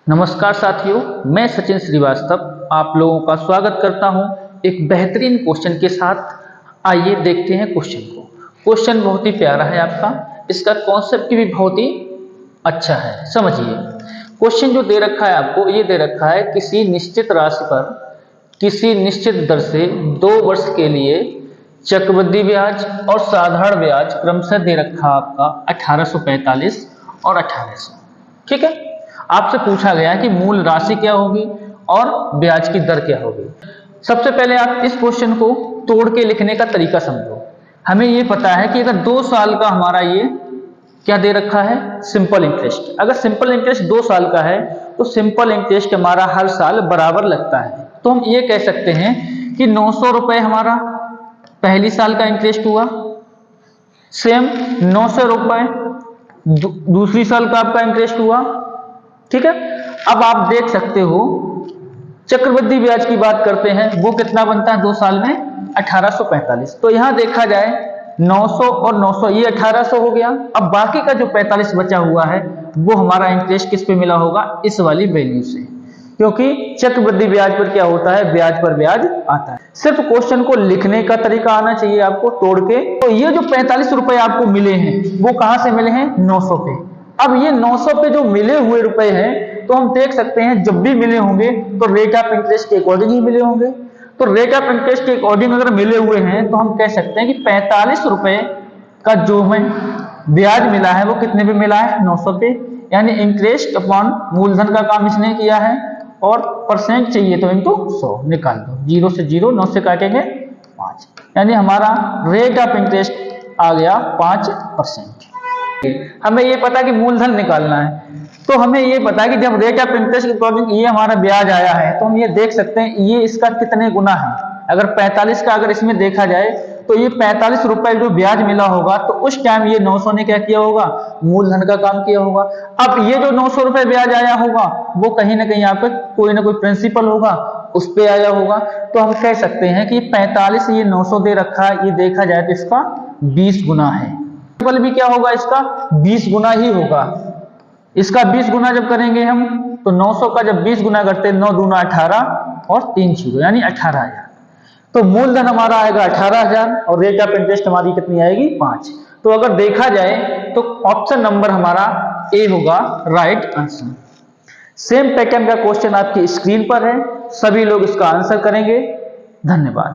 नमस्कार साथियों, मैं सचिन श्रीवास्तव आप लोगों का स्वागत करता हूं एक बेहतरीन क्वेश्चन के साथ। आइए देखते हैं क्वेश्चन को। क्वेश्चन बहुत ही प्यारा है आपका, इसका कॉन्सेप्ट भी बहुत ही अच्छा है। समझिए, क्वेश्चन जो दे रखा है आपको, ये दे रखा है किसी निश्चित राशि पर किसी निश्चित दर से 2 वर्ष के लिए चक्रवृद्धि ब्याज और साधारण ब्याज क्रमशः दे रखा आपका 1845 और 1800। ठीक है, आपसे पूछा गया है कि मूल राशि क्या होगी और ब्याज की दर क्या होगी। सबसे पहले आप इस क्वेश्चन को तोड़ के लिखने का तरीका समझो। हमें ये पता है कि अगर 2 साल का हमारा ये क्या दे रखा है, सिंपल इंटरेस्ट। अगर सिंपल इंटरेस्ट 2 साल का है तो सिंपल इंटरेस्ट हमारा हर साल बराबर लगता है। तो हम ये कह सकते हैं कि 900 रुपए हमारा पहली साल का इंटरेस्ट हुआ, सेम 900 रुपए दूसरी साल का आपका इंटरेस्ट हुआ। ठीक है, अब आप देख सकते हो चक्रवृद्धि ब्याज की बात करते हैं, वो कितना बनता है 2 साल में 1845। तो यहां देखा जाए 900 और 900 ये 1800 हो गया। अब बाकी का जो 45 बचा हुआ है वो हमारा इंटरेस्ट किस पे मिला होगा, इस वाली वैल्यू से, क्योंकि चक्रवृद्धि ब्याज पर क्या होता है, ब्याज पर ब्याज आता है। सिर्फ क्वेश्चन को लिखने का तरीका आना चाहिए आपको तोड़ के। तो ये जो 45 रुपए आपको मिले हैं वो कहां से मिले हैं, 900 पे। अब ये 900 पे जो मिले हुए रुपए हैं, तो हम देख सकते हैं जब भी मिले होंगे तो रेट ऑफ इंटरेस्ट के अकॉर्डिंग ही मिले होंगे। तो रेट ऑफ इंटरेस्ट के अकॉर्डिंग अगर मिले हुए हैं तो हम कह सकते हैं कि 45 रुपए का जो हमें ब्याज मिला है वो कितने पे मिला है, 900 पे। यानी इंटरेस्ट अपॉन मूलधन का काम इसने किया है, और परसेंट चाहिए तो इनको 100 निकाल दो, 0 से 0, 9 से काटेंगे 5, यानी हमारा रेट ऑफ इंटरेस्ट आ गया 5%। हमें ये पता कि मूलधन निकालना है, तो हमें ये पता है कि जब रेट ऑफ इंटरेस्ट के अकॉर्डिंग ये हमारा ब्याज आया है तो हम ये देख सकते हैं ये इसका कितने गुना है। अगर 45 का अगर इसमें देखा जाए तो ये 45 रुपए जो ब्याज मिला होगा तो उस टाइम ये 900 ने क्या किया होगा, मूलधन का काम किया होगा। अब ये जो 900 रुपए ब्याज आया होगा वो कहीं ना कहीं यहाँ पे कोई ना कोई प्रिंसिपल होगा, उस पे आया होगा। तो हम कह सकते हैं कि 45 ये 900 दे रखा है, ये देखा जाए तो इसका 20 गुना है। भी क्या होगा, इसका 20 गुना ही होगा। इसका 20 गुना जब करेंगे हम तो 900 का जब 20 गुना करते हैं, 9 दूना 18 और 3 0 यानी 18,000। तो मूलधन हमारा आएगा 18,000 और रेट ऑफ इंटरेस्ट हमारी कितनी आएगी, 5। तो अगर देखा जाए तो ऑप्शन नंबर हमारा ए होगा राइट आंसर। सेम पैटर्न का क्वेश्चन आपकी स्क्रीन पर है, सभी लोग इसका आंसर करेंगे। धन्यवाद।